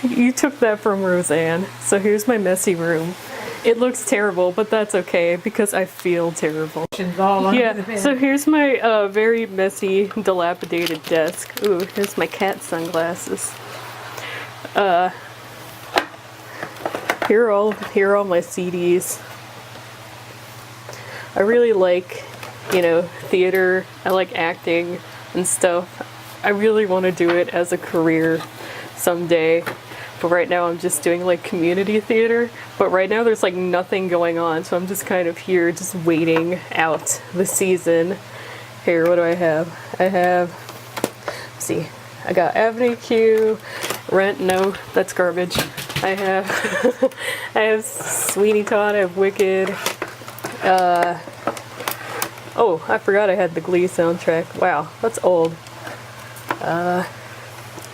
You took that from Roseanne. So here's my messy room. It looks terrible, but that's okay because I feel terrible. Yeah, so here's my very messy, dilapidated desk. Ooh, here's my cat sunglasses. Here are all my CDs. I really like, you know, theater. I like acting and stuff. I really want to do it as a career someday. But right now I'm just doing like community theater. But right now there's like nothing going on, so I'm just kind of here just waiting out the season. Here, what do I have? I have, let's see, I got Avenue Q, Rent, no, that's garbage. I have I have Sweeney Todd, I have Wicked. Oh, I forgot I had the Glee soundtrack. Wow, that's old.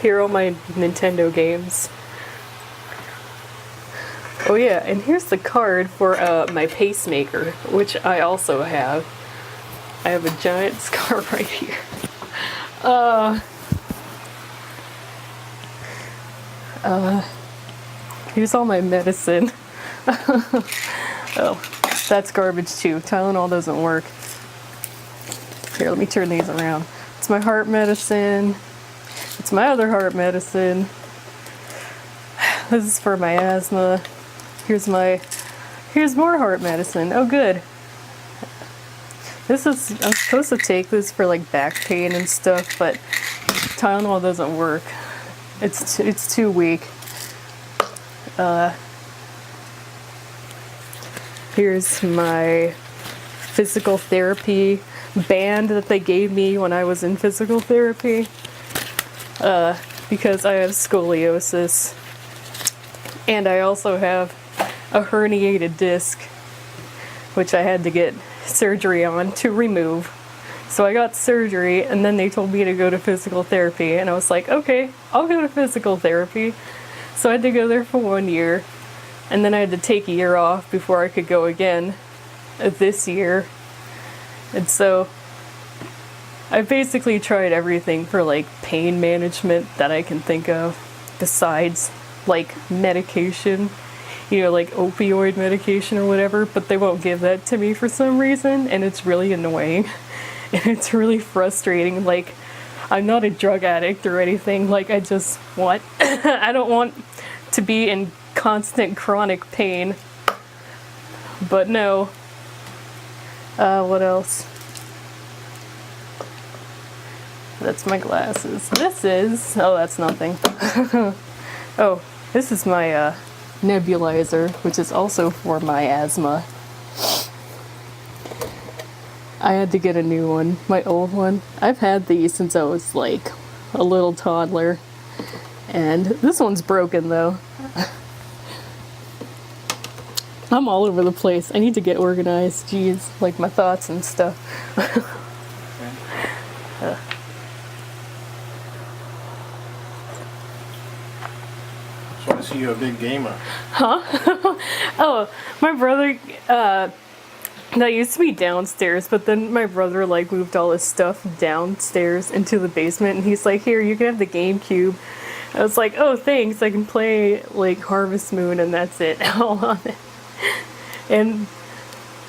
Here are all my Nintendo games. Oh yeah, and here's the card for my pacemaker, which I also have. I have a giant scar right here. Here's all my medicine. Oh, that's garbage too. Tylenol doesn't work. Here, let me turn these around. It's my heart medicine. It's my other heart medicine. This is for my asthma. Here's more heart medicine. Oh, good. I'm supposed to take this for like back pain and stuff, but Tylenol doesn't work. It's too weak. Here's my physical therapy band that they gave me when I was in physical therapy. Because I have scoliosis. And I also have a herniated disc, which I had to get surgery on to remove. So I got surgery, and then they told me to go to physical therapy, and I was like, okay, I'll go to physical therapy. So I had to go there for 1 year, and then I had to take a year off before I could go again this year. And so I basically tried everything for like pain management that I can think of, besides like medication, you know, like opioid medication or whatever, but they won't give that to me for some reason, and it's really annoying. And it's really frustrating. Like, I'm not a drug addict or anything, like I just want I don't want to be in constant chronic pain. But no. What else? That's my glasses. Oh, that's nothing. Oh, this is my nebulizer, which is also for my asthma. I had to get a new one. My old one, I've had these since I was like a little toddler. And this one's broken though. I'm all over the place. I need to get organized. Jeez, like my thoughts and stuff. So I see you're a big gamer. Huh? Oh, my brother, that used to be downstairs, but then my brother like moved all his stuff downstairs into the basement, and he's like, here, you can have the GameCube. I was like, oh, thanks, I can play like Harvest Moon and that's it, all on it. And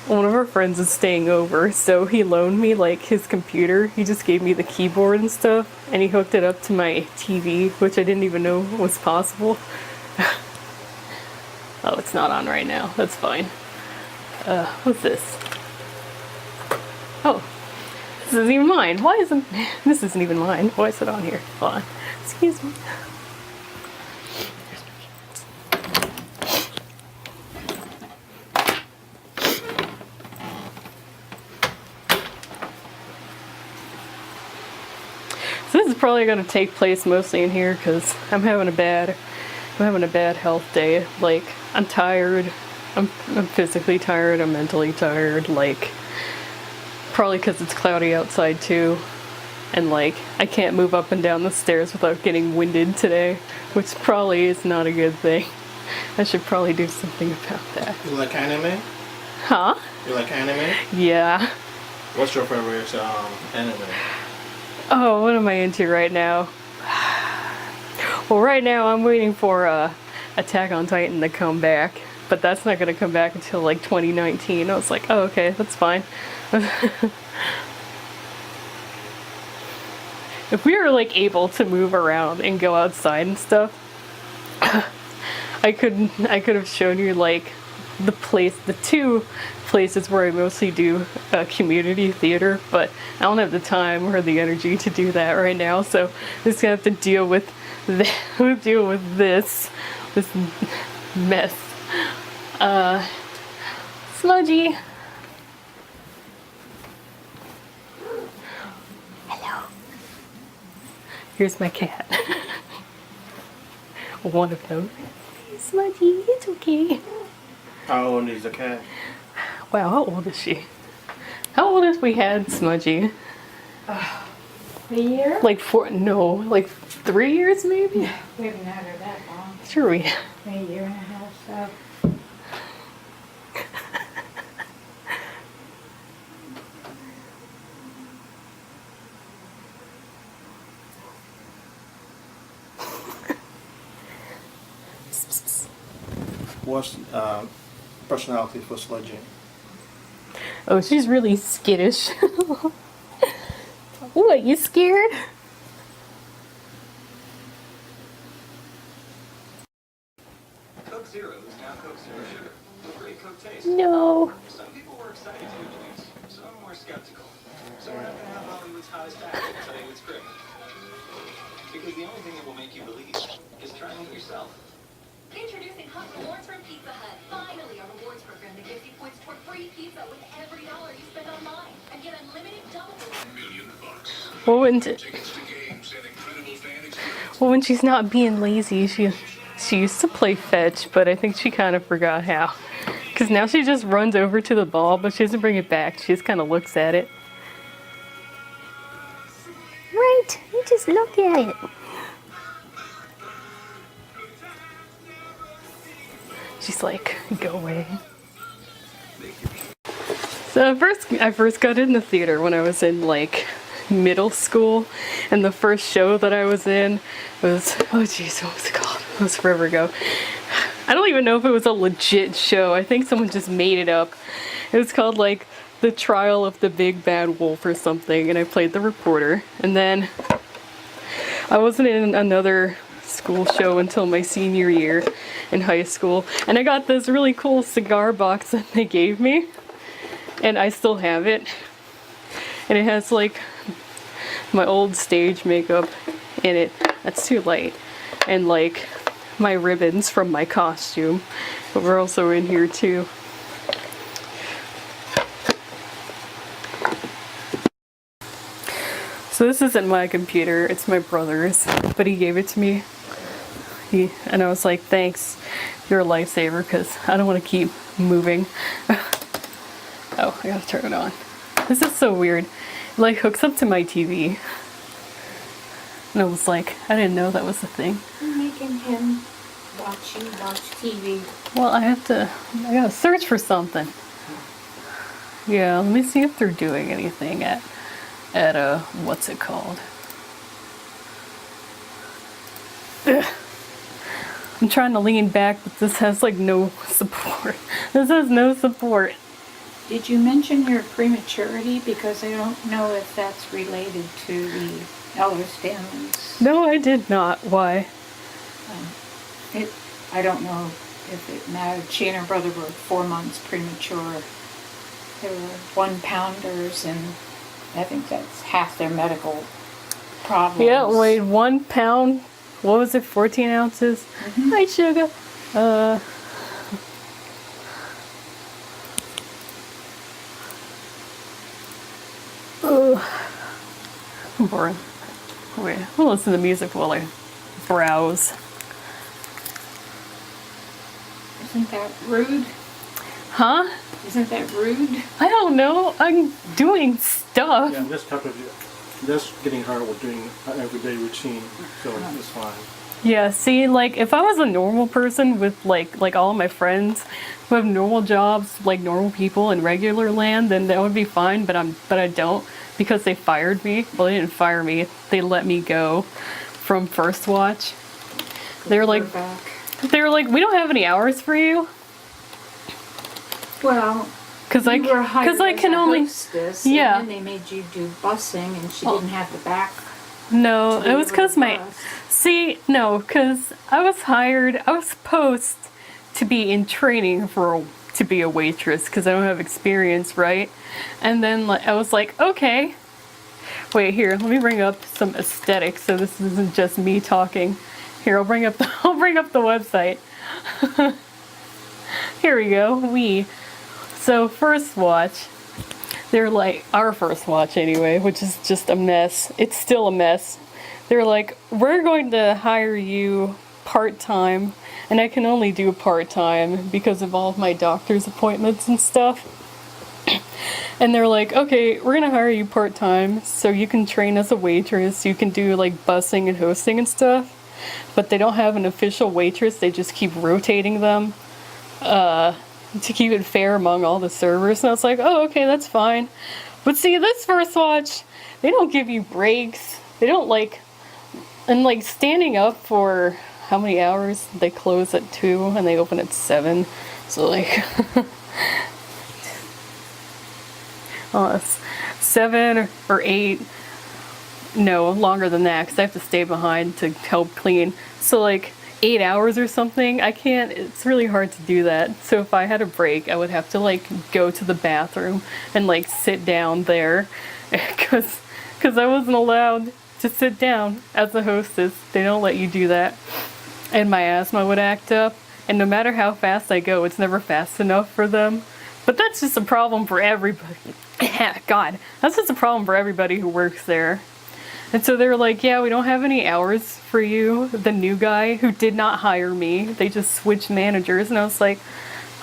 one of our friends is staying over, so he loaned me like his computer. He just gave me the keyboard and stuff, and he hooked it up to my TV, which I didn't even know was possible. Oh, it's not on right now. That's fine. What's this? Oh, this isn't even mine. This isn't even mine. Why is it on here? Hold on. Excuse me. So this is probably going to take place mostly in here because I'm having a bad health day. Like, I'm tired. I'm physically tired. I'm mentally tired. Like, probably because it's cloudy outside too. And like, I can't move up and down the stairs without getting winded today, which probably is not a good thing. I should probably do something about that. You like anime? Huh? You like anime? Yeah. What's your favorite anime? Oh, what am I into right now? Well, right now I'm waiting for Attack on Titan to come back, but that's not gonna come back until like 2019. I was like, oh, okay, that's fine. If we were like able to move around and go outside and stuff, I could have shown you like the two places where I mostly do community theater, but I don't have the time or the energy to do that right now. So I'm just gonna have to deal with this mess. Smudgy. Hello. Here's my cat. One of them. Smudgy, it's okay. How old is the cat? Wow, how old is she? How old is we had Smudgy? A year? Like 3 years maybe? We haven't had her that long. Sure we A year and a half, so. What's personality for Sludgy? Oh, she's really skittish. What, you scared? Coke Zero is now Coke Zero Sugar. With great Coke taste. No. Some people were excited to introduce, some were skeptical. So we're not going to have Hollywood's hottest actor tell you it's great. Because the only thing that will make you believe is trying it yourself. Introducing Hot Rewards from Pizza Hut. Finally, a rewards program that gives you points toward free pizza with every dollar you spend online. And get unlimited double. Well, when she's not being lazy, she used to play fetch, but I think she kind of forgot how. Because now she just runs over to the ball, but she doesn't bring it back. She just kind of looks at it. Right, you just look at it. She's like, go away. So I first got in the theater when I was in like middle school, and the first show that I was in was, oh geez, what was it called? It was forever ago. I don't even know if it was a legit show. I think someone just made it up. It was called like The Trial of the Big Bad Wolf or something, and I played the reporter. And then I wasn't in another school show until my senior year in high school, and I got this really cool cigar box that they gave me, and I still have it, and it has like my old stage makeup in it. That's too light. And like my ribbons from my costume, but we're also in here too. So this isn't my computer, it's my brother's, but he gave it to me. And I was like, thanks, you're a lifesaver, because I don't want to keep moving. Oh, I gotta turn it on. This is so weird. It like hooks up to my TV. And I was like, I didn't know that was a thing. You're making him watch TV. Well, I gotta search for something. Yeah, let me see if they're doing anything at what's it called? Ugh. I'm trying to lean back, but this has like no support. This has no support. Did you mention your prematurity? Because I don't know if that's related to the Ehlers-Danlos. No, I did not. Why? I don't know if it mattered. She and her brother were 4 months premature. They were 1-pounders, and I think that's half their medical problems. Yeah, weighed 1 pound. What was it? 14 ounces? Mm-hmm. Hi, sugar. I'm boring. Wait, I'll listen to music while I browse. Isn't that rude? Huh? Isn't that rude? I don't know. I'm doing stuff. Yeah, that's getting hard with doing an everyday routine, so it's fine. Yeah, see, like, if I was a normal person with, like all of my friends who have normal jobs, like normal people in regular land, then that would be fine, but I don't, because they fired me. Well, they didn't fire me. They let me go from First Watch. They're like, We're back. we don't have any hours for you. Well, Cause you were hired I as can a only, hostess, yeah. and then they made you do busing, and she didn't have the back. no, to be it was able cause to my, bus. see, no, cause I was supposed to be in training to be a waitress, cause I don't have experience, right? And then I was like, okay, wait here, let me bring up some aesthetics, so this isn't just me talking. Here, I'll bring up the website. Here we go, So first watch, they're like, our first watch anyway, which is just a mess. It's still a mess. They're like, we're going to hire you part-time, and I can only do part-time because of all of my doctor's appointments and stuff. And they're like, okay, we're gonna hire you part-time so you can train as a waitress, you can do like busing and hosting and stuff. But they don't have an official waitress, they just keep rotating them to keep it fair among all the servers. And I was like, oh, okay, that's fine. But see, this first watch, they don't give you breaks. They don't and standing up for how many hours? They close at 2 and they open at 7. So it's 7 or 8. No, longer than that, because I have to stay behind to help clean. So 8 hours or something, I can't, it's really hard to do that. So if I had a break, I would have to go to the bathroom and sit down there, because I wasn't allowed to sit down as a hostess. They don't let you do that. And my asthma would act up, and no matter how fast I go, it's never fast enough for them. But that's just a problem for everybody. God, that's just a problem for everybody who works there. And so they were like, yeah, we don't have any hours for you. The new guy who did not hire me, they just switched managers. And I was like,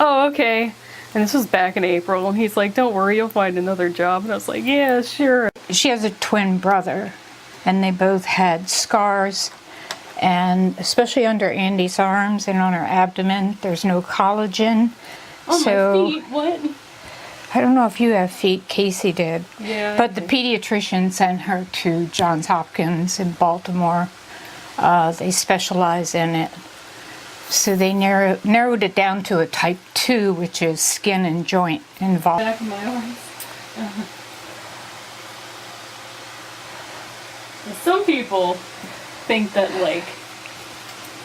oh, okay. And this was back in April. And he's like, don't worry, you'll find another job. And I was like, yeah, sure. She has a twin brother, and they both had scars, and especially under Andy's arms and on her abdomen, there's no collagen. Oh, so my feet, what? I don't know if you have feet, Casey did. Yeah. But the pediatrician sent her to Johns Hopkins in Baltimore. They specialize in it. So they narrowed it down to a type 2, which is skin and joint involved. Back of my arms. Some people think that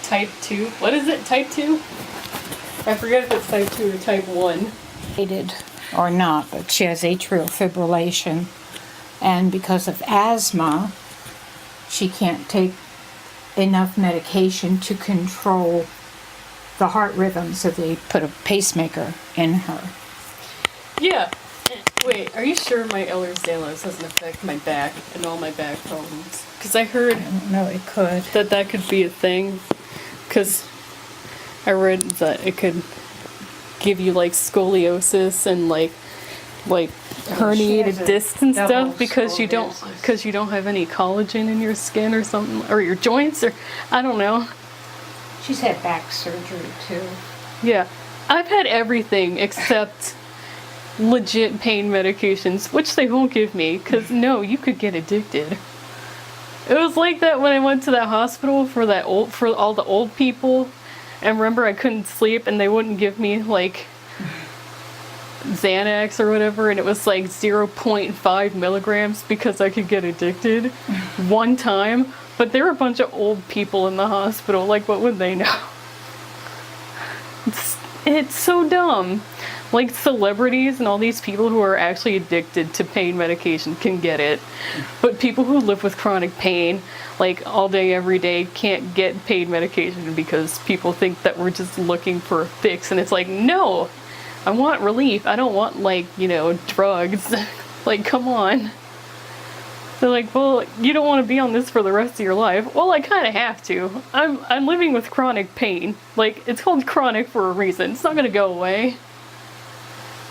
type 2, what is it, type 2? I forget if it's type 2 or type 1. Or not, but she has atrial fibrillation, and because of asthma, she can't take enough medication to control the heart rhythm, so they put a pacemaker in her. Yeah. Wait, are you sure my Ehlers-Danlos doesn't affect my back and all my back problems? Because I heard No, it could. that could be a thing. Because I read that it could give you scoliosis and herniated discs and stuff because you don't have any collagen in your skin or something, or your joints, or I don't know. She's had back surgery too. Yeah, I've had everything except legit pain medications, which they won't give me because no, you could get addicted. It was like that when I went to that hospital for all the old people. And remember, I couldn't sleep, and they wouldn't give me Xanax or whatever, and it was 0.5 milligrams because I could get addicted one time. But there were a bunch of old people in the hospital. What would they know? It's so dumb. Celebrities and all these people who are actually addicted to pain medication can get it, but people who live with chronic pain all day every day can't get pain medication because people think that we're just looking for a fix, and it's no, I want relief. I don't want drugs. Come on. They're well, you don't want to be on this for the rest of your life. Well, I kind of have to. I'm living with chronic pain. It's called chronic for a reason. It's not gonna go away.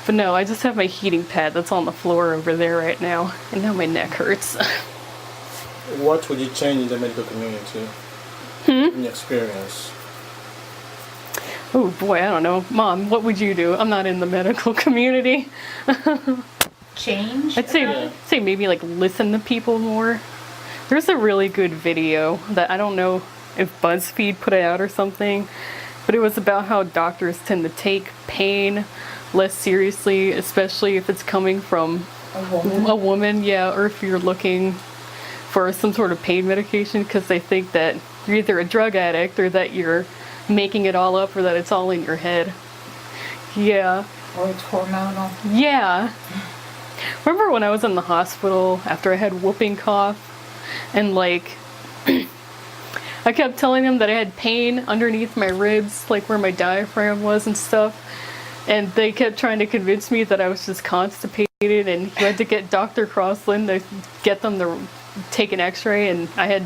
But no, I just have my heating pad that's on the floor over there right now, and now my neck hurts. What would you change in the medical community? In your experience? Oh boy, I don't know. Mom, what would you do? I'm not in the medical community. Change? I'd say maybe listen to people more. There's a really good video that I don't know if BuzzFeed put it out or something, but it was about how doctors tend to take pain less seriously, especially if it's coming from a woman, yeah, or if you're looking for some sort of pain medication, because they think that you're either a drug addict or that you're making it all up or that it's all in your head. Yeah. Or it's hormonal. Yeah. Remember when I was in the hospital after I had whooping cough, and like I kept telling them that I had pain underneath my ribs, like where my diaphragm was and stuff, and they kept trying to convince me that I was just constipated, and you had to get Dr. Crossland to get them to take an x-ray, and I had,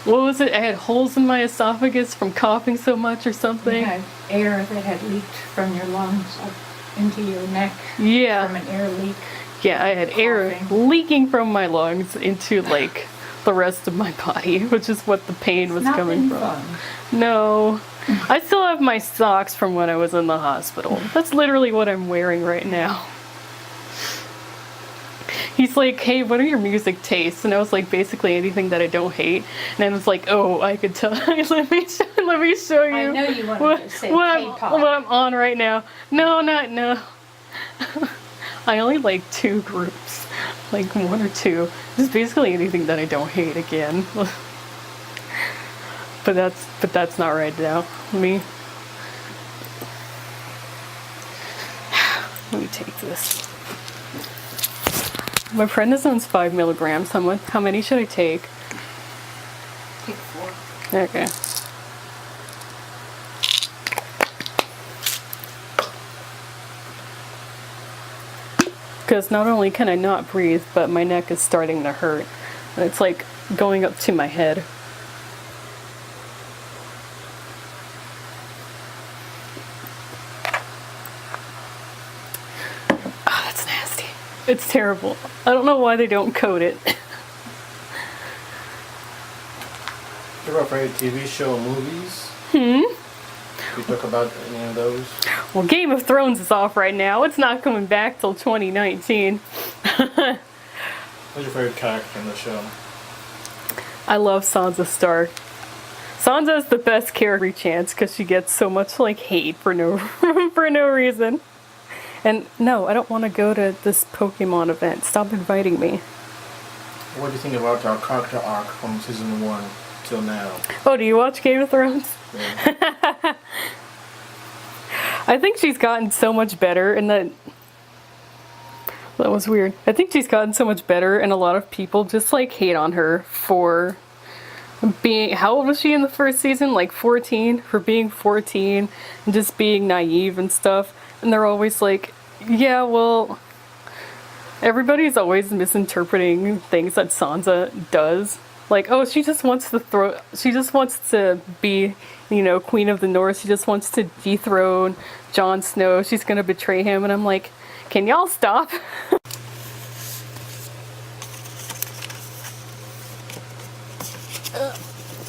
what was it? I had holes in my esophagus from coughing so much or something. You had air that had leaked from your lungs up into your neck. Yeah. From an air leak. Yeah, I had air leaking from my lungs into like the rest of my body, which is what the pain was coming from. Fun. No. I still have my socks from when I was in the hospital. That's literally what I'm wearing right now. He's like, hey, what are your music tastes? And I was like, basically anything that I don't hate. And then it's like, oh, I could tell. let me show you. I know you wanted to say K-pop. What I'm on right now. No. I only like 2 groups. Like 1 or 2. Just basically anything that I don't hate again. But that's not right now. Let me take this. My prednisone's 5 milligrams. How many should I take? Take 4. Okay. Because not only can I not breathe, but my neck is starting to hurt. And it's like going up to my head. Oh, that's nasty. It's terrible. I don't know why they don't coat it. Your favorite TV show or movies? We talk about any of those? Well, Game of Thrones is off right now. It's not coming back till 2019. What's your favorite character in the show? I love Sansa Stark. Sansa's the best character chance because she gets so much like hate for no for no reason. And no, I don't want to go to this Pokemon event. Stop inviting me. What do you think about our character arc from season 1 till now? Oh, do you watch Game of Thrones? Yeah. I think she's gotten so much better, and that was weird. I think she's gotten so much better, and a lot of people just like hate on her for being, how old was she in the first season? Like 14? For being 14 and just being naive and stuff. And they're always like, yeah, well, everybody's always misinterpreting things that Sansa does. Like, oh, she just wants to be, you know, Queen of the North. She just wants to dethrone Jon Snow. She's gonna betray him. And I'm like, can y'all stop?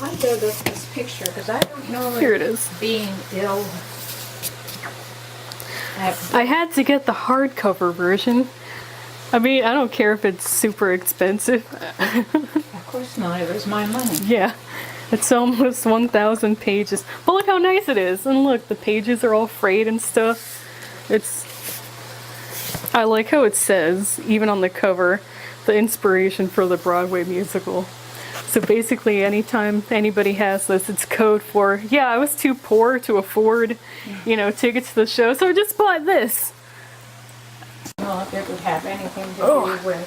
I dug up this picture because I don't know Here if it is. being ill. I had to get the hardcover version. I mean, I don't care if it's super expensive. Of course not, it was my money. Yeah, it's almost 1,000 pages. But look how nice it is. And look, the pages are all frayed and stuff. I like how it says, even on the cover, the inspiration for the Broadway musical. So basically, anytime anybody has this, it's code for, yeah, I was too poor to afford, you know, tickets to the show, so I just bought this. Well, if it would have anything to do with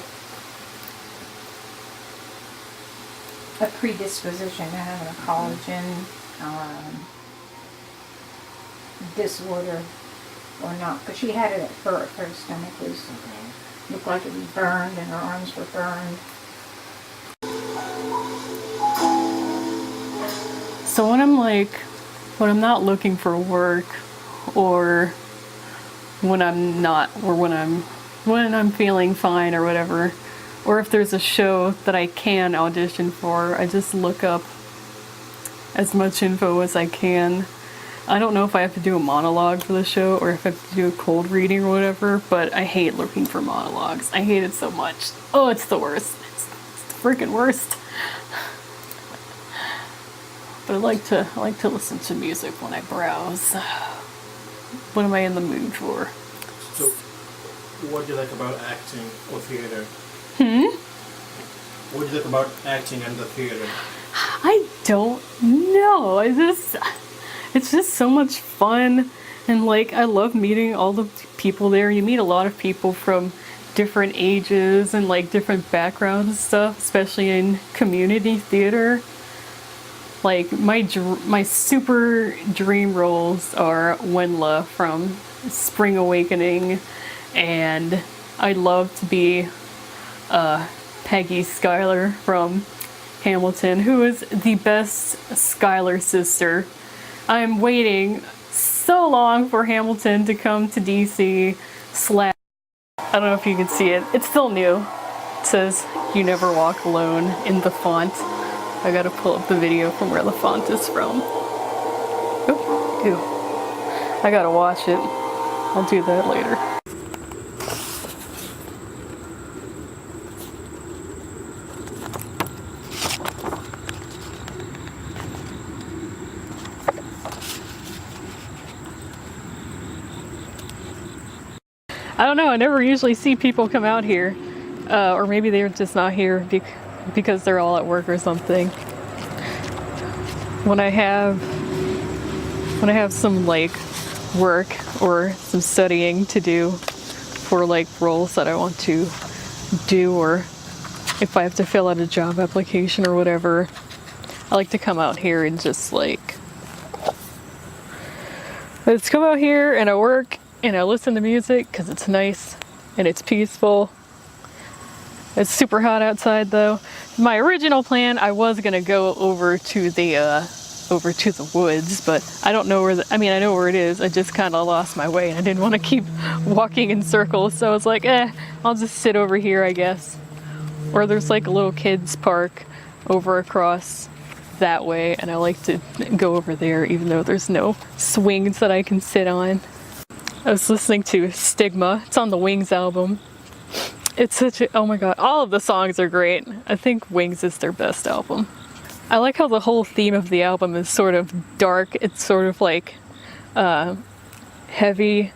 a predisposition to having a collagen disorder or not. Because she had it at birth. Her stomach was, looked like it was burned and her arms were burned. So when I'm not looking for work, or when I'm feeling fine or whatever, or if there's a show that I can audition for, I just look up as much info as I can. I don't know if I have to do a monologue for the show or if I have to do a cold reading or whatever, but I hate looking for monologues. I hate it so much. Oh, it's the worst. It's the freaking worst. But I like to listen to music when I browse. What am I in the mood for? So, what do you like about acting or theater? What do you like about acting and the theater? I don't know. It's just so much fun, and like I love meeting all the people there. You meet a lot of people from different ages and like different backgrounds and stuff, especially in community theater. Like my super dream roles are Wenla from Spring Awakening, and I'd love to be Peggy Schuyler from Hamilton, who is the best Schuyler sister. I'm waiting so long for Hamilton to come to DC. I don't know if you can see it. It's still new. It says "You Never Walk Alone" in the font. I gotta pull up the video from where the font is from. Ew. I gotta watch it. I'll do that later. I don't know, I never usually see people come out here. Or maybe they're just not here because they're all at work or something. When I have some like work or some studying to do for like roles that I want to do, or if I have to fill out a job application or whatever, I like to come out here and just like, let's come out here and I work and I listen to music because it's nice and it's peaceful. It's super hot outside though. My original plan, I was gonna go over to the woods, but I don't know where I know where it is. I just kind of lost my way and I didn't want to keep walking in circles, so I was like, I'll just sit over here, I guess. Or there's like a little kids park over across that way, and I like to go over there even though there's no swings that I can sit on. I was listening to Stigma. It's on the Wings album. It's such a, oh my god, all of the songs are great. I think Wings is their best album. I like how the whole theme of the album is sort of dark. It's sort of like heavy.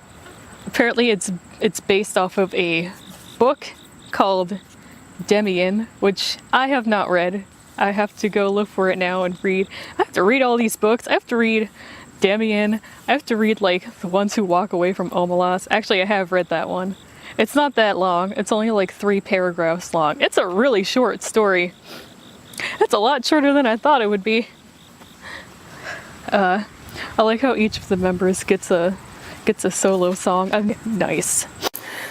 Apparently it's based off of a book called Demian, which I have not read. I have to go look for it now and read. I have to read all these books. I have to read Demian. I have to read like The Ones Who Walk Away from Omelas. Actually, I have read that one. It's not that long. It's only like 3 paragraphs long. It's a really short story. It's a lot shorter than I thought it would be. I like how each of the members gets a solo song. Nice.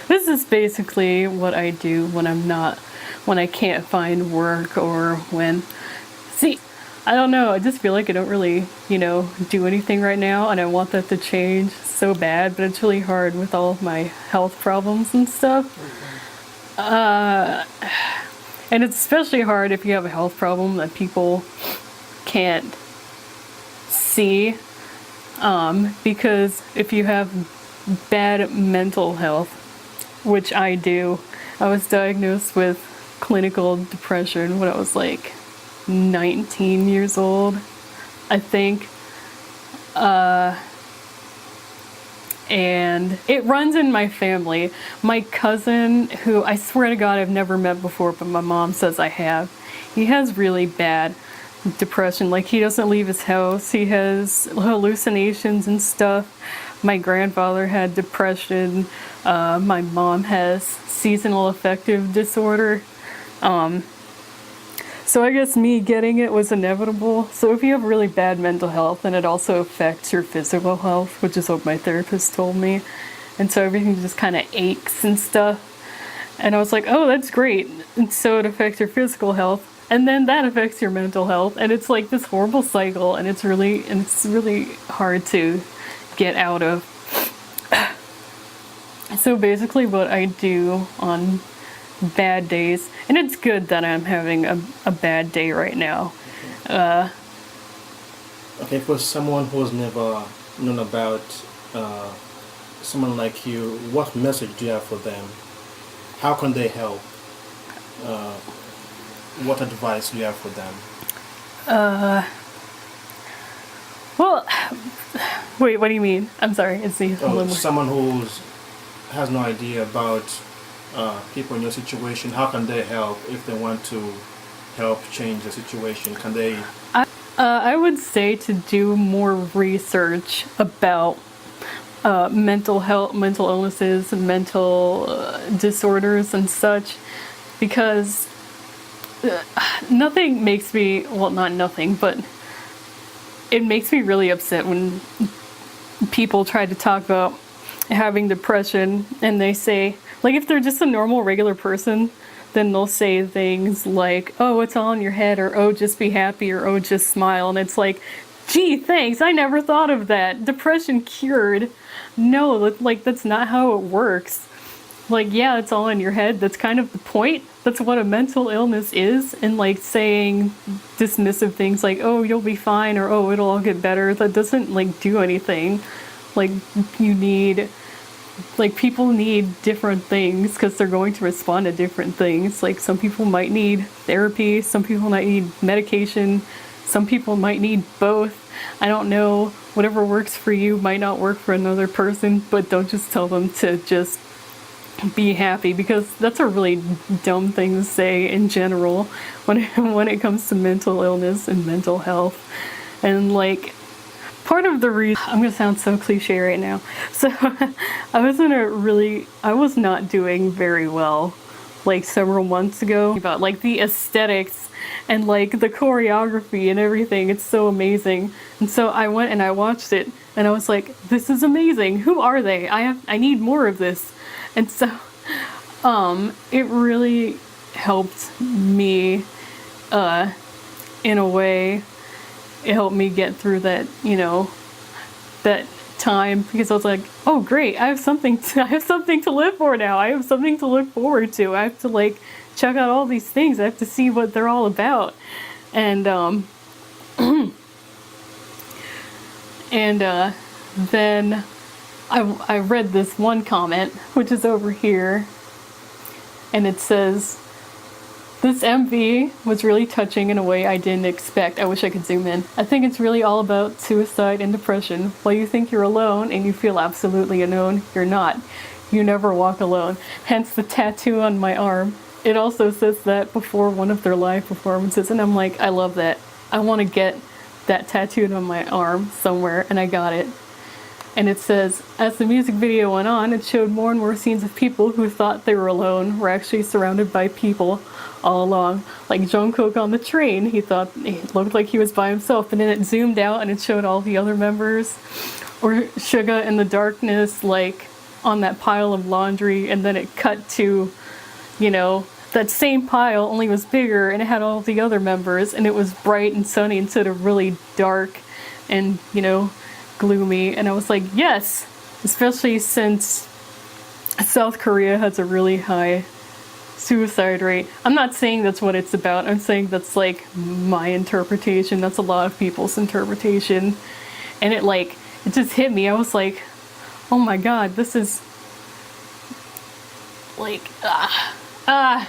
This is basically what I do when I can't find work, or when, see, I don't know, I just feel like I don't really, do anything right now, and I want that to change so bad, but it's really hard with all of my health problems and stuff. And it's especially hard if you have a health problem that people can't see, because if you have bad mental health, which I do, I was diagnosed with clinical depression when I was like 19 years old, I think. And it runs in my family. My cousin, who I swear to God I've never met before, but my mom says I have, he has really bad depression. Like, he doesn't leave his house. He has hallucinations and stuff. My grandfather had depression. My mom has seasonal affective disorder. So I guess me getting it was inevitable. So if you have really bad mental health, then it also affects your physical health, which is what my therapist told me. And so everything just kind of aches and stuff. And I was like, oh, that's great. And so it affects your physical health, and then that affects your mental health. And it's like this horrible cycle, and it's really hard to get out of. So basically what I do on bad days, and it's good that I'm having a bad day right now. Okay, for someone who's never known about someone like you, what message do you have for them? How can they help? What advice do you have for them? Well, wait, what do you mean? I'm sorry, it's the Someone who has no idea about people in your situation, how can they help if they want to help change the situation? Can they? I would say to do more research about mental health, mental illnesses, mental disorders, and such, because nothing makes me, well, not nothing, but it makes me really upset when people try to talk about having depression and they say, like, if they're just a normal, regular person, then they'll say things like, oh, it's all in your head, or oh, just be happy, or oh, just smile. And it's like, gee, thanks, I never thought of that. Depression cured. No, like, that's not how it works. Like, yeah, it's all in your head. That's kind of the point. That's what a mental illness is. And like saying dismissive things like, oh, you'll be fine, or oh, it'll all get better, that doesn't like do anything. Like, you need, like, people need different things because they're going to respond to different things. Like, some people might need therapy, some people might need medication, some people might need both. I don't know. Whatever works for you might not work for another person, but don't just tell them to just be happy, because that's a really dumb thing to say in general when it comes to mental illness and mental health. And like, part of the reason, I'm gonna sound so cliche right now, so I was not doing very well like several months ago, about like the aesthetics and like the choreography and everything. It's so amazing. And so I went and I watched it and I was like, this is amazing. Who are they? I need more of this. And so it really helped me in a way. It helped me get through that, that time, because I was like, oh great, I have something to live for now. I have something to look forward to. I have to like check out all these things. I have to see what they're all about. And then I read this one comment, which is over here, and it says, this MV was really touching in a way I didn't expect. I wish I could zoom in. I think it's really all about suicide and depression. While you think you're alone and you feel absolutely alone, you're not. You never walk alone. Hence the tattoo on my arm. It also says that before one of their live performances, and I'm like, I love that. I want to get that tattooed on my arm somewhere, and I got it. And it says, as the music video went on, it showed more and more scenes of people who thought they were alone were actually surrounded by people all along. Like Jungkook on the train, he thought he looked like he was by himself, and then it zoomed out and it showed all the other members. Or Suga in the darkness, like on that pile of laundry, and then it cut to, that same pile, only was bigger, and it had all the other members, and it was bright and sunny instead of really dark and, gloomy. And I was like, yes, especially since South Korea has a really high suicide rate. I'm not saying that's what it's about. I'm saying that's like my interpretation. That's a lot of people's interpretation. And it just hit me. I was like, oh my god, this is like, I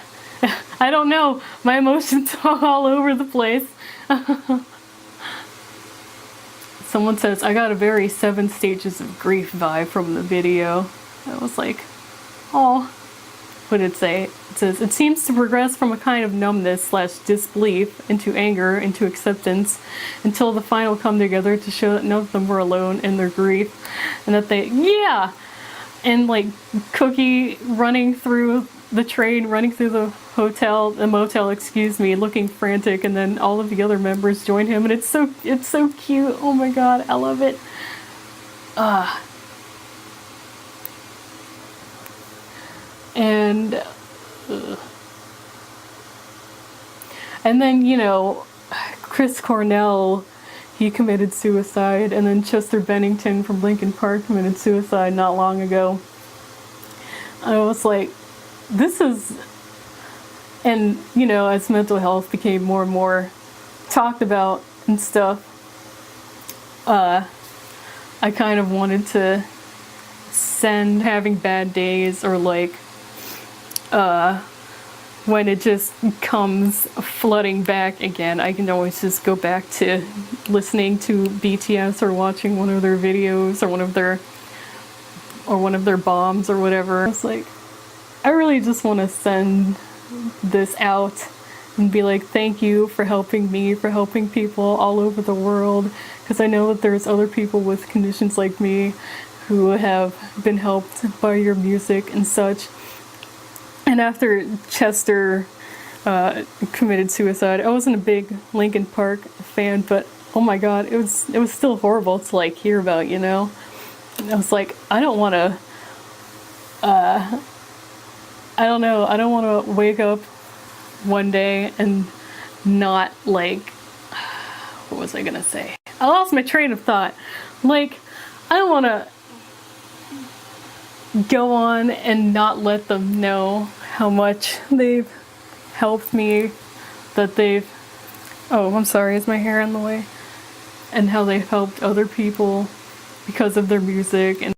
don't know. My emotions are all over the place. Someone says, I got a very 7 stages of grief vibe from the video. I was like, oh. What did it say? It says, it seems to progress from a kind of numbness / disbelief into anger, into acceptance, until the final come together to show that none of them were alone in their grief. And that yeah! And like Cookie running through the train, running through the motel, looking frantic, and then all of the other members join him, and it's so cute. Oh my god, I love it. And then Chris Cornell, he committed suicide, and then Chester Bennington from Linkin Park committed suicide not long ago. I was like, this is, and as mental health became more and more talked about and stuff, I kind of wanted to send having bad days, or like when it just comes flooding back again, I can always just go back to listening to BTS or watching one of their videos or one of their bombs or whatever. It's like, I really just want to send this out and be like, thank you for helping me, for helping people all over the world, because I know that there's other people with conditions like me who have been helped by your music and such. And after Chester committed suicide, I wasn't a big Linkin Park fan, but oh my god, it was still horrible to like hear about, you know? And I was like, I don't want to wake up one day and not like, what was I gonna say? I lost my train of thought. Like, I don't want to go on and not let them know how much they've helped me, that they've, oh, I'm sorry, is my hair in the way? And how they've helped other people because of their music, and